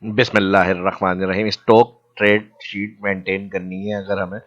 बिस्मिल्लाहिर्रहमानिर्रहीम। Stock trade sheet maintain करनी है अगर हमें,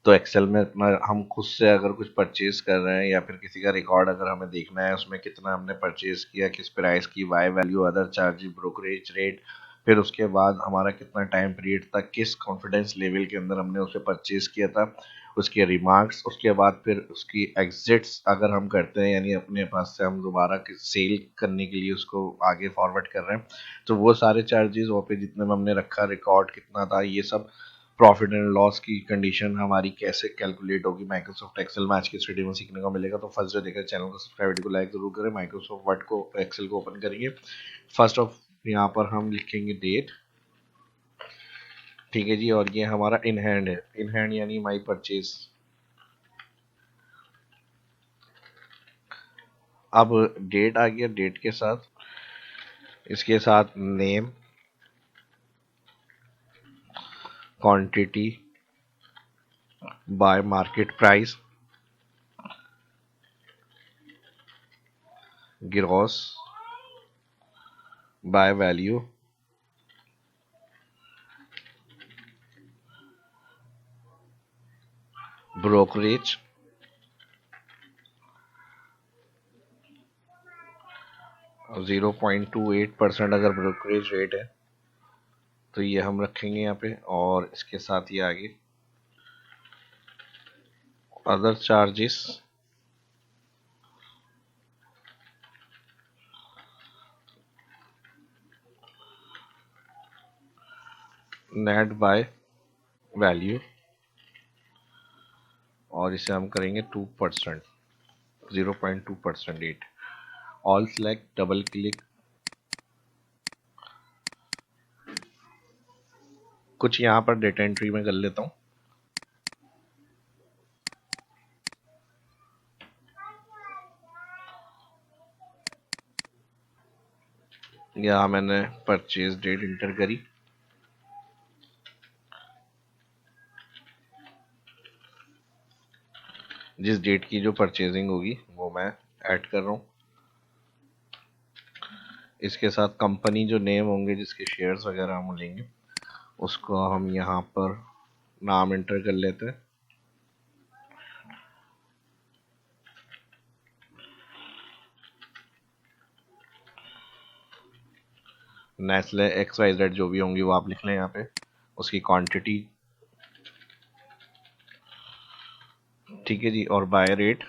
तो एक्सेल में अपना हम खुद से अगर कुछ परचेज कर रहे हैं या फिर किसी का रिकॉर्ड अगर हमें देखना है उसमें कितना हमने परचेज किया, किस प्राइस की, Y value, other charges, brokerage rate, फिर उसके बाद हमारा कितना टाइम पीरियड था, किस कॉन्फिडेंस लेवल के अंदर हमने उसे परचेज किया था, उसके रिमार्क्स, उसके बाद फिर उसकी एग्जिट्स अगर हम करते हैं यानी अपने पास से हम दोबारा सेल करने के लिए उसको आगे फॉरवर्ड कर रहे हैं, तो वो सारे चार्जेस वहाँ पे जितने में हमने रखा, रिकॉर्ड कितना था, ये सब प्रॉफिट एंड लॉस की कंडीशन हमारी कैसे कैलकुलेट होगी, माइक्रोसॉफ्ट एक्सेल में आज की स्टडी में सीखने को मिलेगा। तो फर्स्ट जो देखकर चैनल को सब्सक्राइब, वीडियो को लाइक जरूर करें। माइक्रोसॉफ्ट वर्ड को, एक्सेल को ओपन करेंगे। फर्स्ट ऑफ यहाँ पर हम लिखेंगे डेट, ठीक है जी, और ये हमारा इन हैंड है, इन हैंड यानी माई परचेज। अब डेट आ गया, डेट के साथ इसके साथ name, quantity, bye market price, gross, by value, brokerage, 0.28% अगर ब्रोकरेज रेट है तो ये हम रखेंगे यहाँ पे, और इसके साथ ये आगे other charges, net buy value, और इसे हम करेंगे 2%, 0.2% at. All select, double click. कुछ यहाँ पर डेटा एंट्री में कर लेता हूँ। यहाँ मैंने परचेज डेट इंटर करी, जिस डेट की जो परचेजिंग होगी वो मैं ऐड कर रहा हूँ। इसके साथ कंपनी जो नेम होंगे जिसके शेयर्स वगैरह हम लेंगे उसको हम यहाँ पर नाम एंटर कर लेते हैं। नेस्ले XYZ जो भी होंगी वो आप लिख लें यहाँ पे। उसकी क्वांटिटी, ठीक है जी, और by rate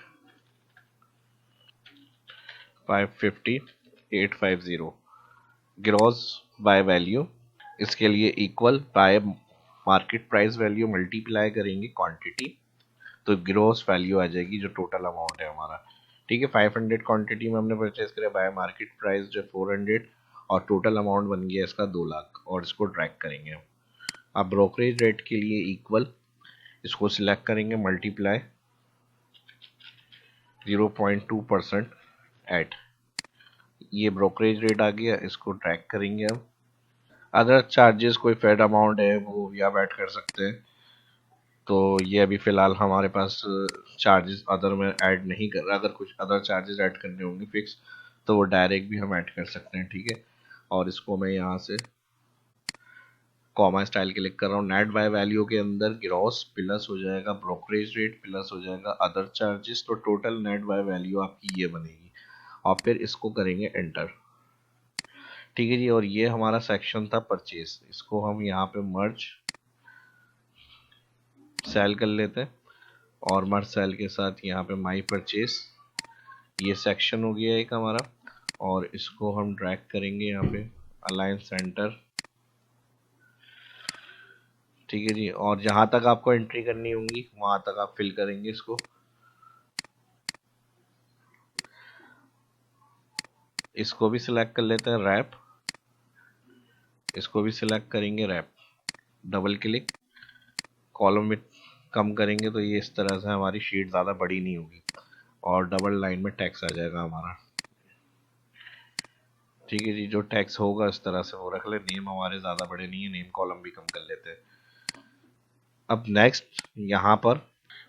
550,850। Gross by value, इसके लिए equal bye market price value multiply करेंगे क्वांटिटी, तो ग्रॉस वैल्यू आ जाएगी जो टोटल अमाउंट है हमारा। ठीक है, 500 क्वांटिटी में हमने परचेज किया, बाय मार्केट प्राइस जो 400, और टोटल अमाउंट बन गया इसका 2 लाख, और इसको ट्रैक करेंगे हम। अब ब्रोकरेज रेट के लिए इक्वल, इसको सिलेक्ट करेंगे, मल्टीप्लाई 0.2% एट, ये ब्रोकरेज रेट आ गया, इसको ट्रैक करेंगे अब। अदर चार्जेस कोई फेड अमाउंट है वो भी आप ऐड कर सकते हैं, तो ये अभी फिलहाल हमारे पास चार्जेस अदर में ऐड नहीं कर रहा। अगर कुछ अदर चार्जेस ऐड करने होंगे फिक्स तो वो डायरेक्ट भी हम ऐड कर सकते हैं, ठीक है। और इसको मैं यहाँ से कॉमा स्टाइल क्लिक कर रहा हूँ। नेट बाय वैल्यू के अंदर ग्रॉस प्लस हो जाएगा ब्रोकरेज रेट प्लस हो जाएगा अदर चार्जेस, तो टोटल नेट बाय वैल्यू आपकी ये बनेगी, और फिर इसको करेंगे एंटर। ठीक है जी, और ये हमारा सेक्शन था परचेज, इसको हम यहाँ पे मर्ज सेल कर लेते हैं, और मर्ज सेल के साथ यहाँ पे माई परचेज, ये सेक्शन हो गया एक हमारा, और इसको हम ड्रैग करेंगे यहाँ पे अलाइन सेंटर। ठीक है जी, और जहां तक आपको एंट्री करनी होंगी वहां तक आप फिल करेंगे इसको। इसको भी सिलेक्ट कर लेते हैं रैप, इसको भी सिलेक्ट करेंगे रैप, डबल क्लिक, कॉलम में कम करेंगे तो ये इस तरह से हमारी शीट ज़्यादा बड़ी नहीं होगी, और डबल लाइन में टैक्स आ जाएगा हमारा। ठीक है जी, जो टैक्स होगा इस तरह से वो रख ले। नेम हमारे ज़्यादा बड़े नहीं है, नेम कॉलम भी कम कर लेते हैं। अब नेक्स्ट यहाँ पर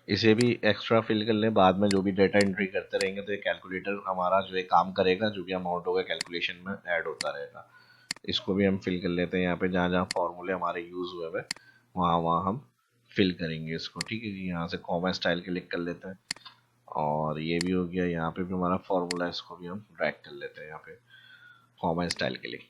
इसे भी एक्स्ट्रा फिल कर लें, बाद में जो भी डेटा एंट्री करते रहेंगे तो ये कैलकुलेटर हमारा जो है काम करेगा, जो भी अमाउंट होगा कैलकुलेशन में ऐड होता रहेगा। इसको भी हम फिल कर लेते हैं। यहाँ पे जहाँ जहाँ फॉर्मूले हमारे यूज़ हुए हुए वहाँ वहाँ हम फिल करेंगे इसको। ठीक है जी, यहाँ से कॉमा स्टाइल क्लिक कर लेते हैं और ये भी हो गया। यहाँ पे भी हमारा फॉर्मूला है, इसको भी हम ड्रैग कर लेते हैं यहाँ पे कॉमा स्टाइल के लिए।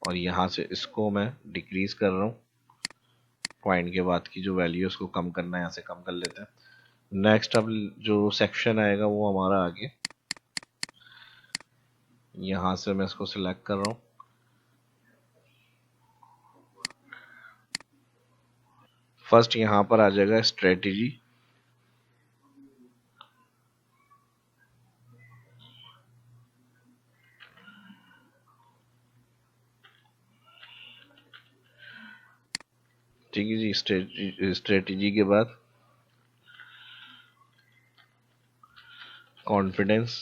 और यहाँ से इसको मैं डिक्रीज कर रहा हूँ, पॉइंट के बाद की जो वैल्यू है उसको कम करना है, यहाँ से कम कर लेते हैं। नेक्स्ट अब जो सेक्शन आएगा वो हमारा आगे, यहाँ से मैं इसको सिलेक्ट कर रहा हूँ। फर्स्ट यहाँ पर आ जाएगा स्ट्रेटेजी, ठीक है जी। स्ट्रेटेजी के बाद कॉन्फिडेंस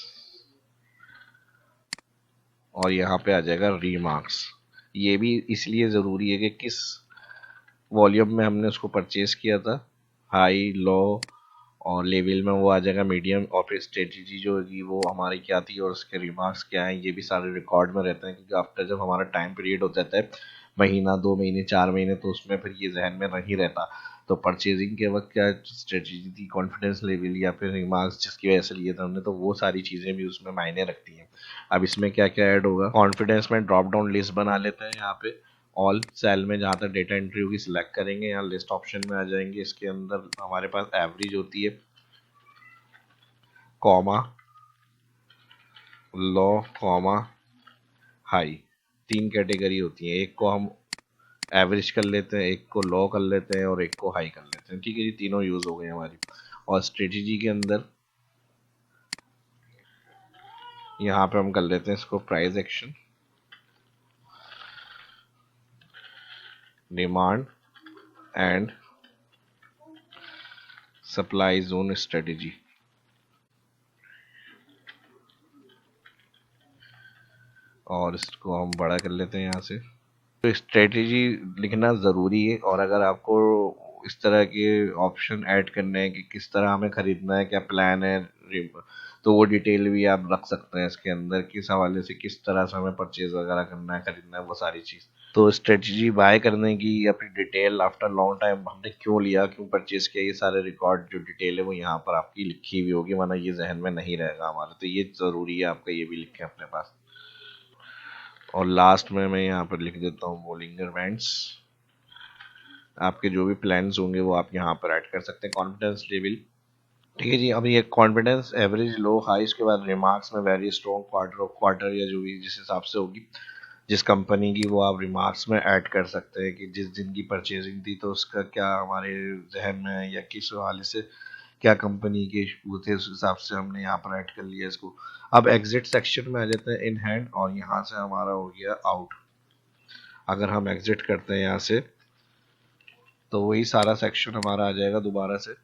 और यहाँ पे आ जाएगा रीमार्क्स। ये भी इसलिए ज़रूरी है कि किस वॉल्यूम में हमने उसको परचेज किया था, हाई लो और लेवल में वो आ जाएगा मीडियम, और फिर स्ट्रेटजी जो होगी वो हमारी क्या थी और उसके रिमार्क्स क्या हैं ये भी सारे रिकॉर्ड में रहते हैं। क्योंकि आफ्टर जब हमारा टाइम पीरियड हो जाता है महीना 2 महीने 4 महीने, तो उसमें फिर ये जहन में नहीं रहता। तो परचेजिंग के वक्त क्या स्ट्रेटजी थी, कॉन्फिडेंस लेवल या फिर रिमार्क्स जिसकी वजह से लिए थे हमने, तो वो सारी चीज़ें भी उसमें मायने रखती हैं। अब इसमें क्या क्या ऐड होगा, कॉन्फिडेंस में ड्रॉप डाउन लिस्ट बना लेते हैं। यहाँ पे ऑल सेल में जहाँ तक डेटा एंट्री होगी सिलेक्ट करेंगे, यहाँ लिस्ट ऑप्शन में आ जाएंगे। इसके अंदर हमारे पास एवरेज होती है, कॉमा लो कॉमा हाई, 3 कैटेगरी होती है। एक को हम एवरेज कर लेते हैं, एक को लो कर लेते हैं और एक को हाई कर लेते हैं। ठीक है जी, तीनों यूज हो गए हमारी। और स्ट्रेटेजी के अंदर यहाँ पे हम कर लेते हैं इसको price action, demand and supply zone strategy, और इसको हम बड़ा कर लेते हैं यहाँ से। तो स्ट्रेटेजी लिखना ज़रूरी है, और अगर आपको इस तरह के ऑप्शन ऐड करने हैं कि किस तरह हमें ख़रीदना है, क्या प्लान है, तो वो डिटेल भी आप रख सकते हैं इसके अंदर, किस हवाले से किस तरह से हमें परचेज वगैरह करना है, खरीदना है, वो सारी चीज़। तो स्ट्रेटजी बाय करने की या फिर डिटेल आफ्टर लॉन्ग टाइम हमने क्यों लिया, क्यों परचेज किया, ये सारे रिकॉर्ड जो डिटेल है वो यहाँ पर आपकी लिखी हुई होगी, वरना ये जहन में नहीं रहेगा हमारे। तो ये ज़रूरी है आपका ये भी लिखें अपने पास। और लास्ट में मैं यहाँ पर लिख देता हूँ बोलिंगर बैंड्स। आपके जो भी प्लान्स होंगे वो आप यहाँ पर ऐड कर सकते हैं। कॉन्फिडेंस लेवल, ठीक है जी। अब ये कॉन्फिडेंस एवरेज लो हाई, इसके बाद रिमार्क्स में very strong, quarter of quarter या जो भी जिस हिसाब से होगी जिस कंपनी की, वो आप रिमार्क्स में ऐड कर सकते हैं कि जिस दिन की परचेजिंग थी तो उसका क्या हमारे जहन में है या किस हवाले से क्या कंपनी के इशू थे, उस हिसाब से हमने यहाँ पर ऐड कर लिया इसको। अब एग्जिट सेक्शन में आ जाते हैं, इन हैंड, और यहाँ से हमारा हो गया आउट। अगर हम एग्जिट करते हैं यहाँ से तो वही सारा सेक्शन हमारा आ जाएगा दोबारा से।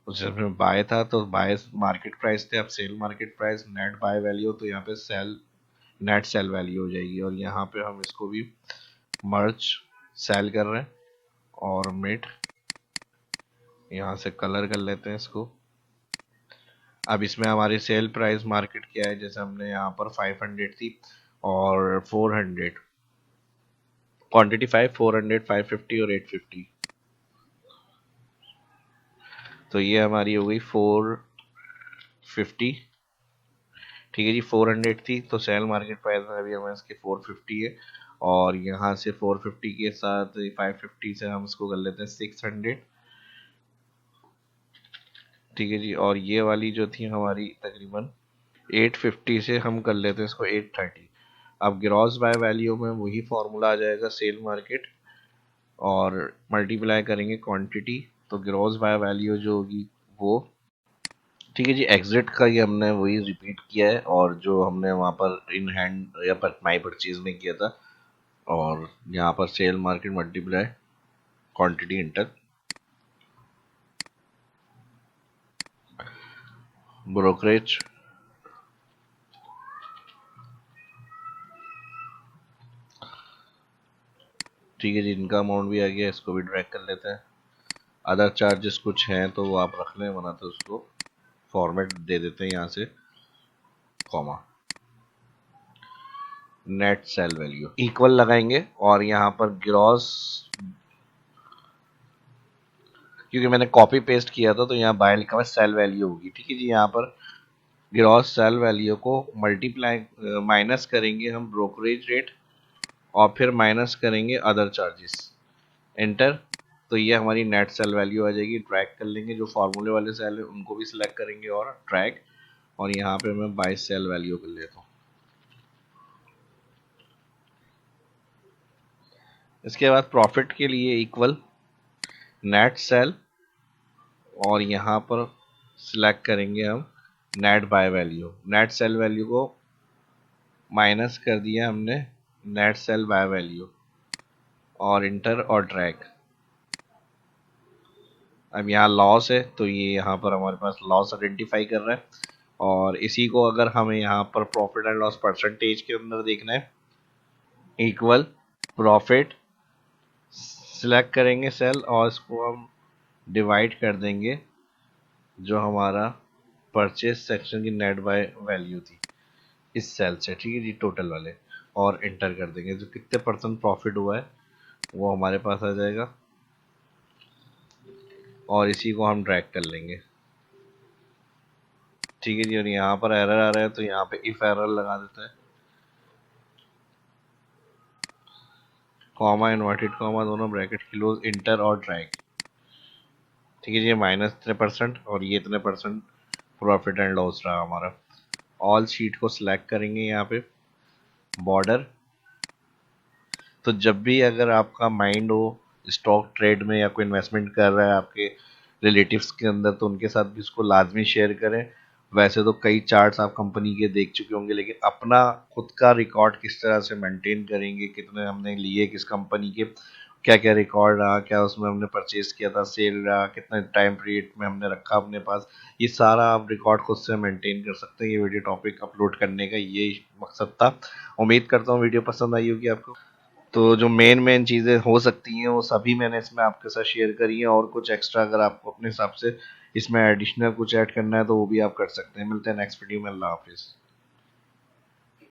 उसमें बाय था तो बाय मार्केट प्राइस थे, अब sell market price, net buy value, तो यहाँ पे सेल नेट सेल वैल्यू हो जाएगी। और यहाँ पे हम इसको भी मर्ज सेल कर रहे हैं और मिड, यहाँ से कलर कर लेते हैं इसको। अब इसमें हमारी सेल प्राइस मार्केट क्या है, जैसे हमने यहाँ पर 500 थी और 400, क्वांटिटी 5, 400, 550 और 850, तो ये हमारी हो गई 450। ठीक है जी, 400 थी तो सेल मार्केट प्राइस में अभी हमें इसके 450 है, और यहाँ से 450 के साथ 550 से हम इसको कर लेते हैं 600। ठीक है जी, और ये वाली जो थी हमारी तकरीबन 850 से हम कर लेते हैं इसको 830। अब ग्रॉस बाय वैल्यू में वही फॉर्मूला आ जाएगा, सेल मार्केट और मल्टीप्लाई करेंगे क्वांटिटी, तो ग्रॉस बाय वैल्यू जो होगी वो। ठीक है जी, एग्जिट का ये हमने वही रिपीट किया है, और जो हमने वहाँ पर इन हैंड या पर माई परचेज में किया था, और यहाँ पर sell market multiply quantity into brokerage. ठीक है जी, इनका अमाउंट भी आ गया, इसको भी ड्रैग कर लेते हैं। अदर चार्जेस कुछ हैं तो वो आप रख लें, वरना तो उसको फॉर्मेट दे देते हैं यहाँ से, comma, net cell value equal लगाएंगे, और यहाँ पर ग्रॉस, क्योंकि मैंने कॉपी पेस्ट किया था तो यहाँ बाय लिखा हुआ सेल वैल्यू होगी, ठीक है जी। यहाँ पर ग्रॉस सेल वैल्यू को मल्टीप्लाई माइनस करेंगे हम ब्रोकरेज रेट, और फिर माइनस करेंगे अदर चार्जेस, एंटर। तो ये हमारी नेट सेल वैल्यू आ जाएगी। ट्रैक कर लेंगे, जो फार्मूले वाले सेल है उनको भी सिलेक्ट करेंगे और ट्रैक, और यहाँ पे मैं बाय सेल वैल्यू कर लेता हूँ। इसके बाद प्रॉफिट के लिए इक्वल नेट सेल, और यहाँ पर सिलेक्ट करेंगे हम net buy value. Net cell value को माइनस कर दिया हमने नेट सेल बाय वैल्यू, और इंटर और ट्रैक। अब यहाँ लॉस है तो ये यहाँ पर हमारे पास लॉस आइडेंटिफाई कर रहा है, और इसी को अगर हमें यहाँ पर प्रॉफिट एंड लॉस परसेंटेज के अंदर देखना है, इक्वल प्रॉफिट, सिलेक्ट करेंगे सेल और इसको हम डिवाइड कर देंगे जो हमारा परचेज सेक्शन की नेट बाय वैल्यू थी इस सेल से, ठीक है जी, टोटल वाले, और एंटर कर देंगे। जो कितने परसेंट प्रॉफिट हुआ है वो हमारे पास आ जाएगा, और इसी को हम ड्रैग कर लेंगे, ठीक है जी। और यहाँ पर एरर आ रहा है तो यहाँ पे इफ एरर लगा देता है, कॉमा इन्वर्टेड कॉमा दोनों ब्रैकेट क्लोज, इंटर और ड्रैग, ठीक है जी। माइनस इतने परसेंट और ये इतने परसेंट प्रॉफिट एंड लॉस रहा हमारा। ऑल शीट को सिलेक्ट करेंगे यहाँ पे, बॉर्डर। तो जब भी अगर आपका माइंड हो स्टॉक ट्रेड में या कोई इन्वेस्टमेंट कर रहा है आपके रिलेटिव्स के अंदर, तो उनके साथ भी इसको लाजमी शेयर करें। वैसे तो कई चार्ट्स आप कंपनी के देख चुके होंगे, लेकिन अपना खुद का रिकॉर्ड किस तरह से मेंटेन करेंगे, कितने हमने लिए किस कंपनी के, क्या क्या रिकॉर्ड रहा, क्या उसमें हमने परचेज किया था, सेल रहा, कितने टाइम पीरियड में हमने रखा अपने पास, ये सारा आप रिकॉर्ड खुद से मेंटेन कर सकते हैं। ये वीडियो टॉपिक अपलोड करने का ये मकसद था। उम्मीद करता हूँ वीडियो पसंद आई होगी आपको। तो जो मेन मेन चीज़ें हो सकती हैं वो सभी मैंने इसमें आपके साथ शेयर करी हैं, और कुछ एक्स्ट्रा अगर आपको अपने हिसाब से इसमें एडिशनल कुछ ऐड करना है तो वो भी आप कर सकते हैं। मिलते हैं नेक्स्ट वीडियो में। अल्लाह हाफिज़।